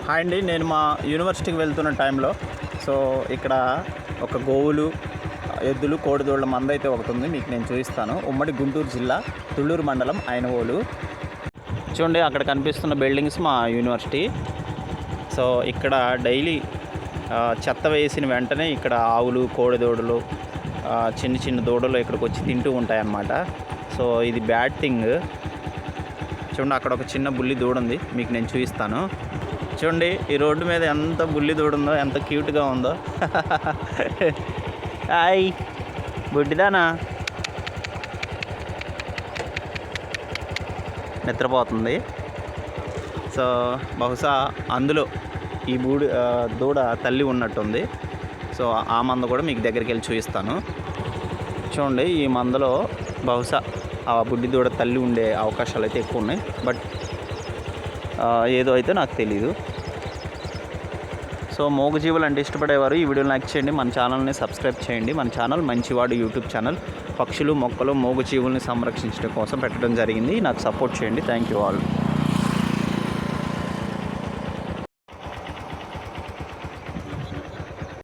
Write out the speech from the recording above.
Hi అండి, నేను మా యూనివర్సిటీకి వెళ్తున్న టైంలో ఇక్కడ ఒక గోవులు, ఎద్దులు, కోడిదూడల మంద అయితే ఒకటి ఉంది. మీకు నేను చూపిస్తాను. ఉమ్మడి గుంటూరు జిల్లా తుళ్ళూరు మండలం ఐనవోలు. చూడండి, అక్కడ కనిపిస్తున్న బిల్డింగ్స్ మా యూనివర్సిటీ. ఇక్కడ డైలీ చెత్త వేసిన వెంటనే ఇక్కడ ఆవులు, కోడిదూడలు, చిన్న చిన్న దూడలు ఇక్కడికి వచ్చి తింటూ ఉంటాయన్నమాట. ఇది బ్యాడ్ థింగ్. చూడండి, అక్కడ ఒక చిన్న బుల్లి దూడ ఉంది, మీకు నేను చూపిస్తాను. చూడండి, ఈ రోడ్డు మీద ఎంత బుల్లి దూడ ఉందో, ఎంత క్యూట్గా ఉందో. హాయ్ బుడ్డిదానా, నిద్రపోతుంది. బహుశా అందులో ఈ దూడ తల్లి ఉన్నట్టుంది. ఆ మంద కూడా మీకు దగ్గరికి వెళ్ళి చూపిస్తాను. చూడండి, ఈ మందలో బహుశా ఆ బుడ్డి దూడ తల్లి ఉండే అవకాశాలు అయితే ఎక్కువ ఉన్నాయి. బట్ ఏదో అయితే నాకు తెలీదు. మూగజీవులు అంటే ఇష్టపడేవారు ఈ వీడియోని లైక్ చేయండి, మన ఛానల్ని సబ్స్క్రైబ్ చేయండి. మన ఛానల్ మంచివాడు యూట్యూబ్ ఛానల్. పక్షులు, మొక్కలు, మూగజీవుల్ని సంరక్షించడం కోసం పెట్టడం జరిగింది. నాకు సపోర్ట్ చేయండి. Thank you all.